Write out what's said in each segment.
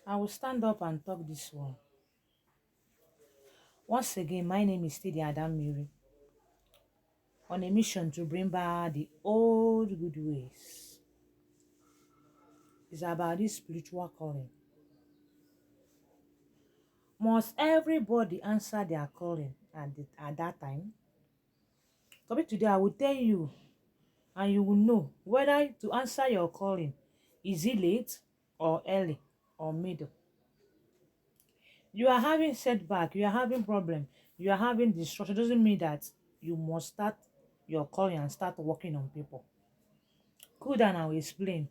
I will stand up and talk this one. Once again, my name is Stidi Adam Miri, on a mission to bring back the old good ways. It's about this spiritual calling. Must everybody answer their calling at that time? Topic today, I will tell you, and you will know whether to answer your calling is it late or early or middle. You are having setback, you are having problem, you are having destruction. Doesn't mean that you must start your calling and start working on people. Cool down, I will explain.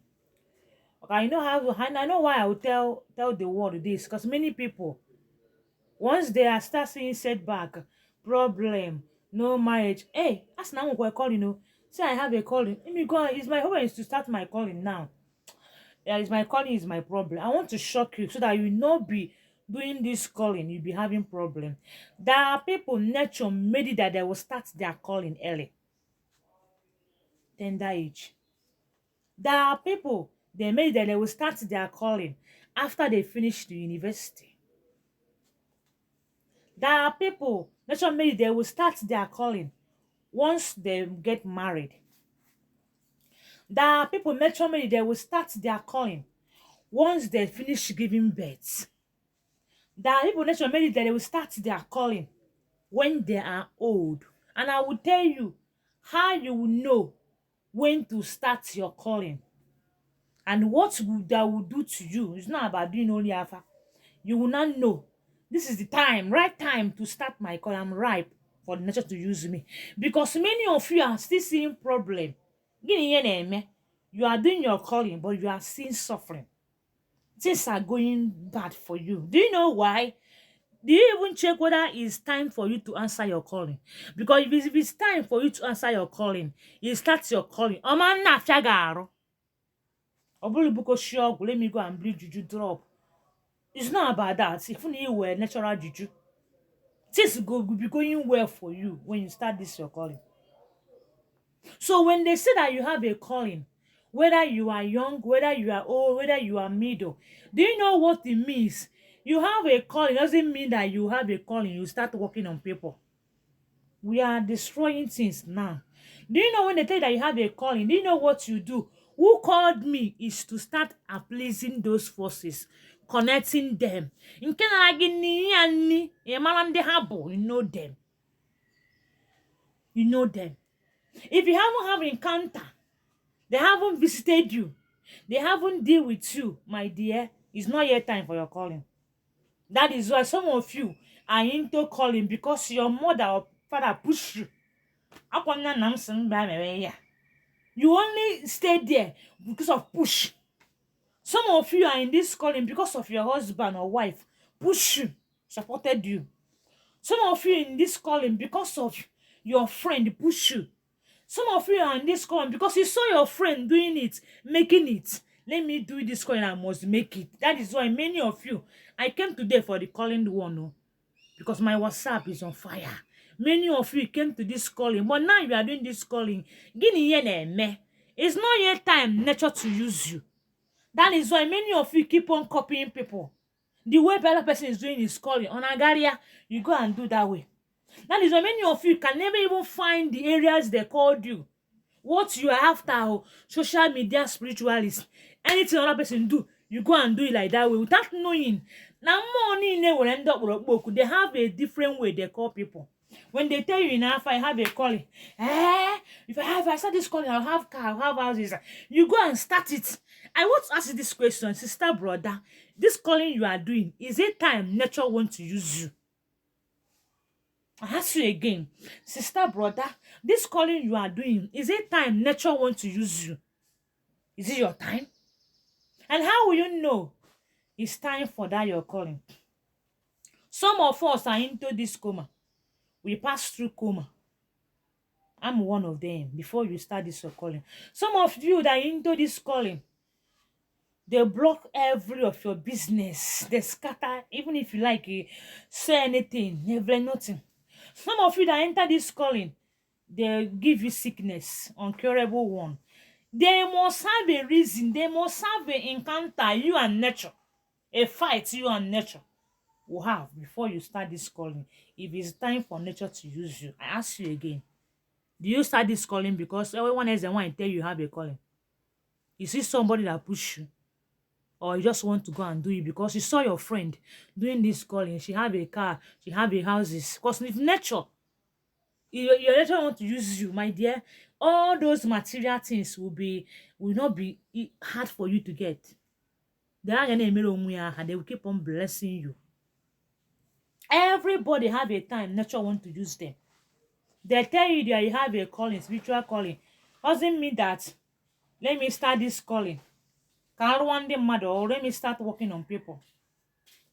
Okay, I know I know why I will tell the world this, because many people, once they are start seeing setback, problem, no marriage. Hey, that's now what I call, say I have a calling. Let me go. It's my hope is to start my calling now. Yeah, it's my calling is my problem. I want to shock you so that you will not be doing this calling, you'll be having problem. There are people nature made it that they will start their calling early, tender age. There are people they made that they will start their calling after they finish the university. There are people nature made they will start their calling once they get married. There are people nature made they will start their calling once they finish giving birth. There are people nature made that they will start their calling when they are old. And I will tell you how you will know when to start your calling and what that will do to you. It's not about doing only alpha. You will not know. This is the time, right time to start my call. I'm ripe for the nature to use me. Because many of you are still seeing problem. Gini ye na-eme. You are doing your calling, but you are seeing suffering. Things are going bad for you. Do you know why? Do you even check whether it's time for you to answer your calling? Because if it's time for you to answer your calling, you start your calling. Oman na fiagaro. Obulubuko shog, let me go and bleed juju drop. It's not about that. If you were natural juju, things will be going well for you when you start this your calling. So when they say that you have a calling, whether you are young, whether you are old, whether you are middle, do you know what it means? You have a calling doesn't mean that you have a calling, you start working on people. We are destroying things now. Do you know when they tell you that you have a calling? Do you know what you do? Who called me is to start appeasing those forces, connecting them. In Canada, you know them. You know them. If you haven't have encounter, they haven't visited you, they haven't deal with you, my dear, it's not yet time for your calling. That is why some of you are into calling because your mother or father push you. You only stay there because of push. Some of you are in this calling because of your husband or wife push you, supported you. Some of you in this calling because of your friend push you. Some of you are in this calling because you saw your friend doing it, making it. Let me do this calling, I must make it. That is why many of you, I came today for the calling one, oh, because my WhatsApp is on fire. Many of you came to this calling, but now you are doing this calling. Gini ye na-eme. It's not yet time nature to use you. That is why many of you keep on copying people. The way the other person is doing his calling on Agaria, you go and do that way. That is why many of you can never even find the areas they called you. What you are after, oh, social media spiritualist, anything another person do, you go and do it like that way without knowing. Now money will end up with a book. They have a different way they call people. When they tell you in Alpha, I have a calling. If I start this calling, I'll have car, I'll have houses. You go and start it. I want to ask you this question, sister, brother. This calling you are doing, is it time nature wants to use you? I ask you again, sister, brother, this calling you are doing, is it time nature wants to use you? Is it your time? And how will you know it's time for that your calling? Some of us are into this coma. We pass through coma. I'm one of them. Before you start this your calling, some of you that are into this calling, they block every of your business. They scatter, even if you like say anything, never nothing. Some of you that enter this calling, they give you sickness, uncurable one. They must have a reason. They must have an encounter, you and nature. A fight you and nature will have before you start this calling. If it's time for nature to use you, I ask you again, do you start this calling because everyone else want to tell you have a calling? You see somebody that push you, or you just want to go and do it because you saw your friend doing this calling, she have a car, she have a houses. Because if nature, your nature want to use you, my dear, all those material things will not be hard for you to get. They will keep on blessing you. Everybody have a time nature want to use them. They tell you that you have a calling, spiritual calling. Doesn't mean that let me start this calling. Can one day mother or let me start working on people.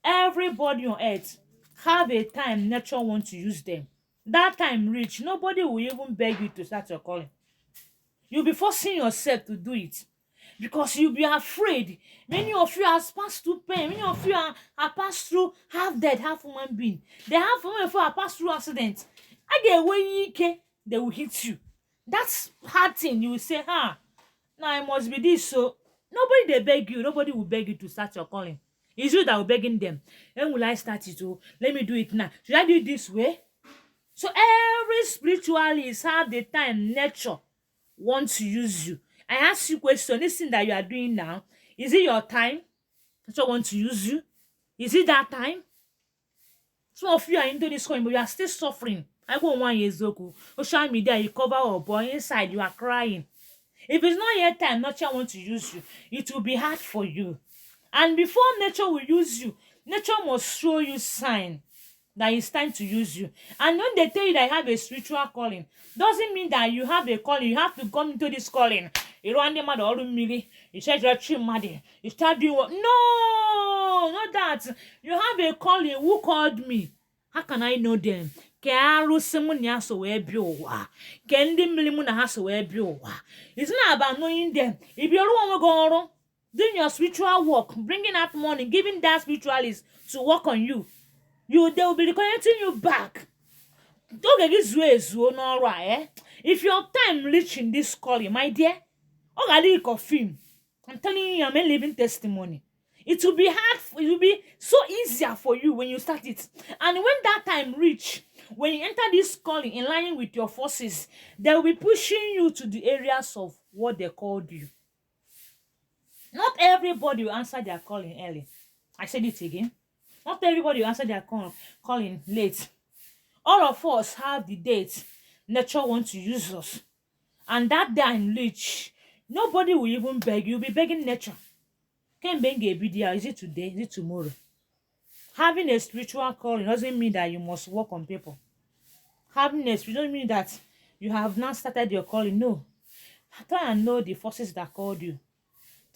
Everybody on earth have a time nature want to use them. That time reach, nobody will even beg you to start your calling. You'll be forcing yourself to do it because you'll be afraid. Many of you have passed through pain. Many of you have passed through half dead, half human being. They have passed through accidents. I get away, they will hit you. That's hard thing. You will say, now I must be this. So nobody they beg you. Nobody will beg you to start your calling. It's you that will begging them. When will I start it? Oh, let me do it now. Should I do it this way? So every spiritualist have the time nature want to use you. I ask you question. This thing that you are doing now, is it your time? Nature want to use you? Is it that time? Some of you are into this coin, but you are still suffering. I go 1 year old. Social media, you cover up, but inside you are crying. If it's not your time, nature want to use you. It will be hard for you. And before nature will use you, nature must show you sign that it's time to use you. And when they tell you that you have a spiritual calling, doesn't mean that you have a calling. You have to come into this calling. You start doing what? No, not that. You have a calling. Who called me? How can I know them? It's not about knowing them. If you're one doing your spiritual work, bringing out money, giving that spiritualist to work on you, they will be reconnecting you back. Don't get this way, no right. If your time reaching this calling, my dear, I'm telling you, I'm a living testimony. It will be hard. It will be so easier for you when you start it. And when that time reach, when you enter this calling in line with your forces, they will be pushing you to the areas of what they called you. Not everybody will answer their calling early. I said it again. Not everybody will answer their calling late. All of us have the date nature wants to use us. And that day in reach, nobody will even beg. You'll be begging nature. Can't beg a video. Is it today? Is it tomorrow? Having a spiritual calling doesn't mean that you must work on people. Having a spiritual doesn't mean that you have not started your calling. No. Try and know the forces that called you.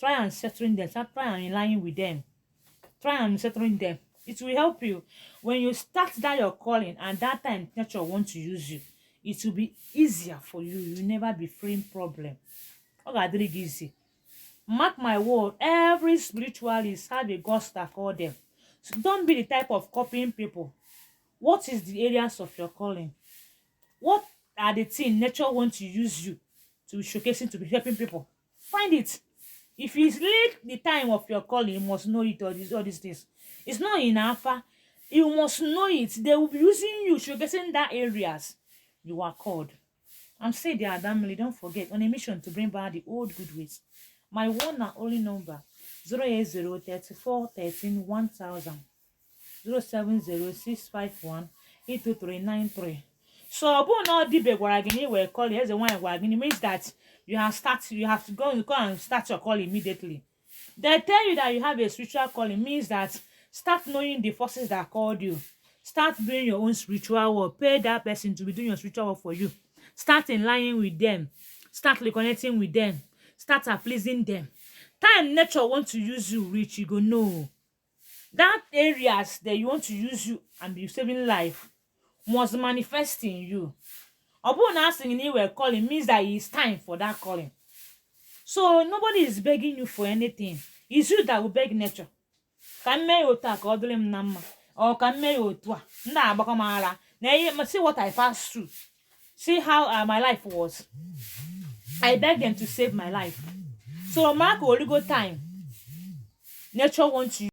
Try and settling them. Try and align with them. Try and settling them. It will help you. When you start that your calling and that time nature wants to use you, it will be easier for you. You will never be free problem. Okay, easy. Mark my word, every spiritualist have a ghost that call them. So don't be the type of copying people. What is the areas of your calling? What are the things nature wants to use you to be showcasing, to be helping people? Find it. If it's late the time of your calling, you must know it, all these things. It's not in alpha. You must know it. They will be using you, showcasing that areas you are called. I'm saying they are damnably, don't forget, on a mission to bring back the old good ways. My one and only number 080 34 13 1000 070 651 82393. So upon all the big waragini were calling as a one wagon means that you have to go and start your call immediately. They tell you that you have a spiritual calling means that start knowing the forces that called you. Start doing your own spiritual work. Pay that person to be doing your spiritual work for you. Start in line with them. Start reconnecting with them. Start pleasing them. Time nature want to use you rich, you go know. That areas that you want to use you and be saving life must manifest in you. Upon asking anywhere calling means that it's time for that calling. So nobody is begging you for anything. It's you that will beg nature. Can me otak or dream number or can me otwa. Nah, bakamara. Now see what I passed through. See how my life was. I begged them to save my life. So mark only go time. Nature wants you.